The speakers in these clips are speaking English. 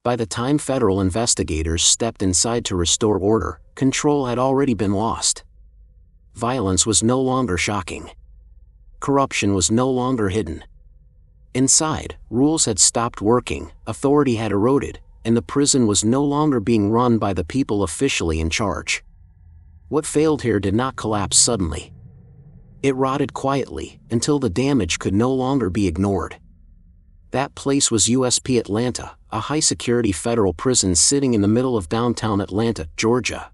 By the time federal investigators stepped inside to restore order, control had already been lost. Violence was no longer shocking. Corruption was no longer hidden. Inside, rules had stopped working, authority had eroded, and the prison was no longer being run by the people officially in charge. What failed here did not collapse suddenly. It rotted quietly, until the damage could no longer be ignored. That place was USP Atlanta, a high-security federal prison sitting in the middle of downtown Atlanta, Georgia.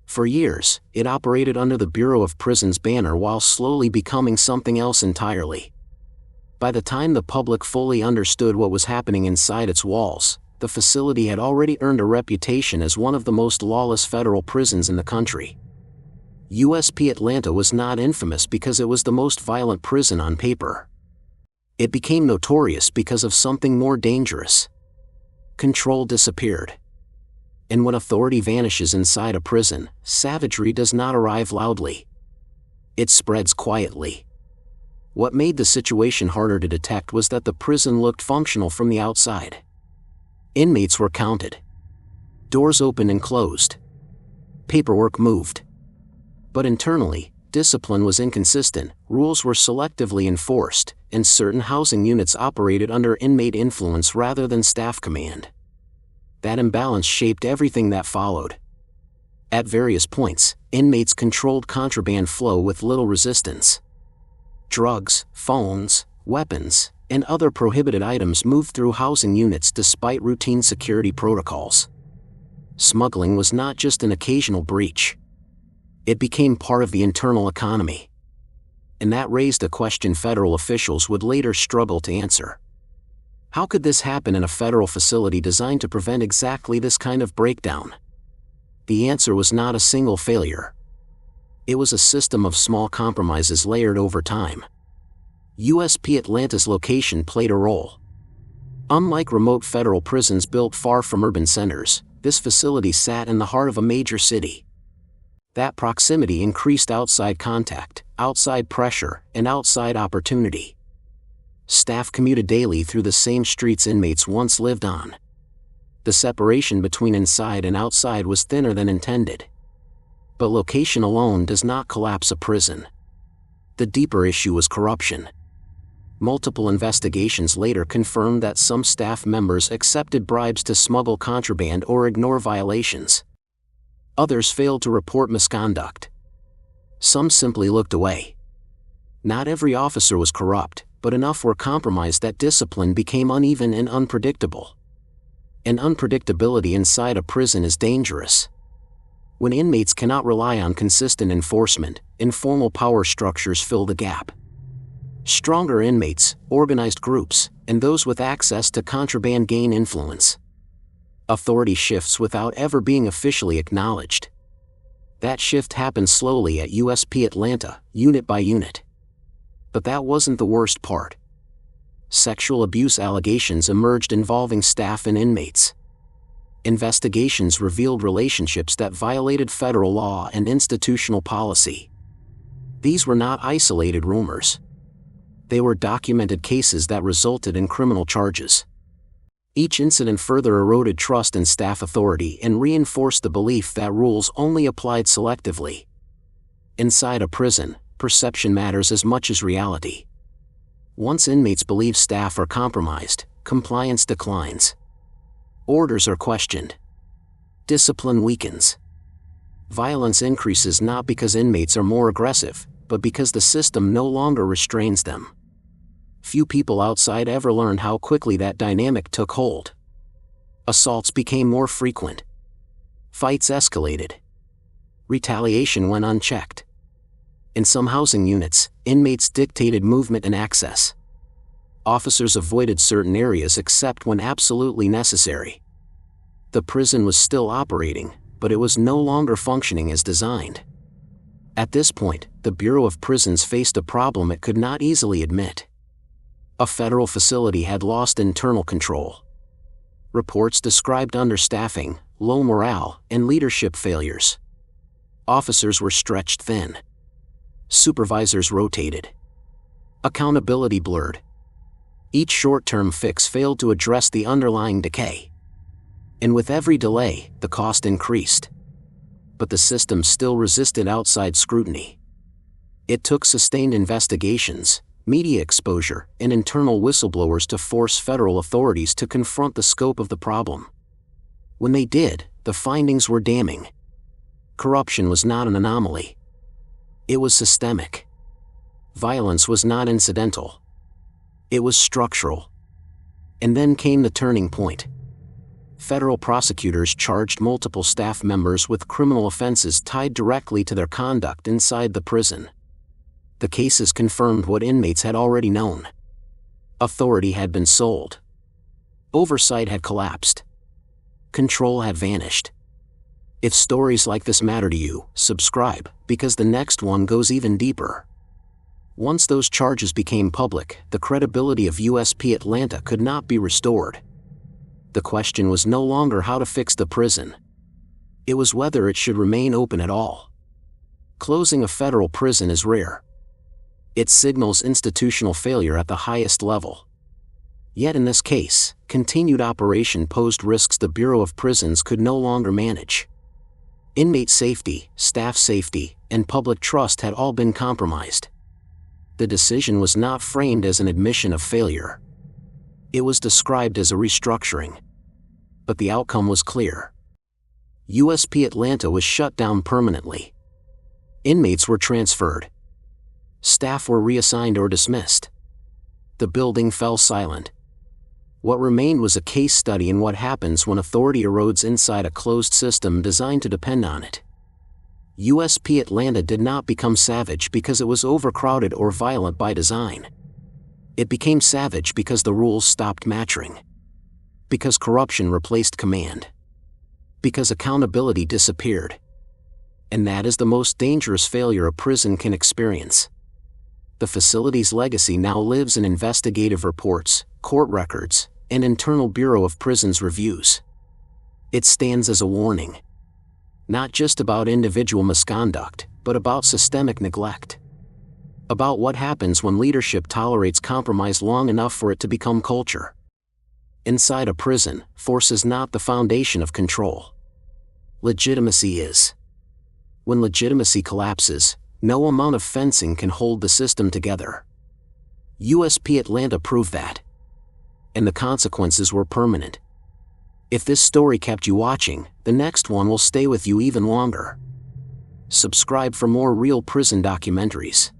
For years, it operated under the Bureau of Prisons banner while slowly becoming something else entirely. By the time the public fully understood what was happening inside its walls, the facility had already earned a reputation as one of the most lawless federal prisons in the country. USP Atlanta was not infamous because it was the most violent prison on paper. It became notorious because of something more dangerous. Control disappeared. And when authority vanishes inside a prison, savagery does not arrive loudly. It spreads quietly. What made the situation harder to detect was that the prison looked functional from the outside. Inmates were counted. Doors opened and closed. Paperwork moved. But internally, discipline was inconsistent, rules were selectively enforced, and certain housing units operated under inmate influence rather than staff command. That imbalance shaped everything that followed. At various points, inmates controlled contraband flow with little resistance. Drugs, phones, weapons, and other prohibited items moved through housing units despite routine security protocols. Smuggling was not just an occasional breach. It became part of the internal economy. And that raised a question federal officials would later struggle to answer. How could this happen in a federal facility designed to prevent exactly this kind of breakdown? The answer was not a single failure. It was a system of small compromises layered over time. USP Atlanta's location played a role. Unlike remote federal prisons built far from urban centers, this facility sat in the heart of a major city. That proximity increased outside contact, outside pressure, and outside opportunity. Staff commuted daily through the same streets inmates once lived on. The separation between inside and outside was thinner than intended. But location alone does not collapse a prison. The deeper issue was corruption. Multiple investigations later confirmed that some staff members accepted bribes to smuggle contraband or ignore violations. Others failed to report misconduct. Some simply looked away. Not every officer was corrupt, but enough were compromised that discipline became uneven and unpredictable. And unpredictability inside a prison is dangerous. When inmates cannot rely on consistent enforcement, informal power structures fill the gap. Stronger inmates, organized groups, and those with access to contraband gain influence. Authority shifts without ever being officially acknowledged. That shift happened slowly at USP Atlanta, unit by unit. But that wasn't the worst part. Sexual abuse allegations emerged involving staff and inmates. Investigations revealed relationships that violated federal law and institutional policy. These were not isolated rumors. They were documented cases that resulted in criminal charges. Each incident further eroded trust in staff authority and reinforced the belief that rules only applied selectively. Inside a prison, perception matters as much as reality. Once inmates believe staff are compromised, compliance declines. Orders are questioned. Discipline weakens. Violence increases not because inmates are more aggressive, but because the system no longer restrains them. Few people outside ever learned how quickly that dynamic took hold. Assaults became more frequent. Fights escalated. Retaliation went unchecked. In some housing units, inmates dictated movement and access. Officers avoided certain areas except when absolutely necessary. The prison was still operating, but it was no longer functioning as designed. At this point, the Bureau of Prisons faced a problem it could not easily admit. A federal facility had lost internal control. Reports described understaffing, low morale, and leadership failures. Officers were stretched thin. Supervisors rotated. Accountability blurred. Each short-term fix failed to address the underlying decay. And with every delay, the cost increased. But the system still resisted outside scrutiny. It took sustained investigations, media exposure, and internal whistleblowers to force federal authorities to confront the scope of the problem. When they did, the findings were damning. Corruption was not an anomaly. It was systemic. Violence was not incidental. It was structural. And then came the turning point. Federal prosecutors charged multiple staff members with criminal offenses tied directly to their conduct inside the prison. The cases confirmed what inmates had already known. Authority had been sold. Oversight had collapsed. Control had vanished. If stories like this matter to you, subscribe, because the next one goes even deeper. Once those charges became public, the credibility of USP Atlanta could not be restored. The question was no longer how to fix the prison. It was whether it should remain open at all. Closing a federal prison is rare. It signals institutional failure at the highest level. Yet in this case, continued operation posed risks the Bureau of Prisons could no longer manage. Inmate safety, staff safety, and public trust had all been compromised. The decision was not framed as an admission of failure. It was described as a restructuring. But the outcome was clear. USP Atlanta was shut down permanently. Inmates were transferred. Staff were reassigned or dismissed. The building fell silent. What remained was a case study in what happens when authority erodes inside a closed system designed to depend on it. USP Atlanta did not become savage because it was overcrowded or violent by design. It became savage because the rules stopped matching. Because corruption replaced command. Because accountability disappeared. And that is the most dangerous failure a prison can experience. The facility's legacy now lives in investigative reports, court records, and internal Bureau of Prisons reviews. It stands as a warning. Not just about individual misconduct, but about systemic neglect. About what happens when leadership tolerates compromise long enough for it to become culture. Inside a prison, force is not the foundation of control. Legitimacy is. When legitimacy collapses, no amount of fencing can hold the system together. USP Atlanta proved that. And the consequences were permanent. If this story kept you watching, the next one will stay with you even longer. Subscribe for more real prison documentaries.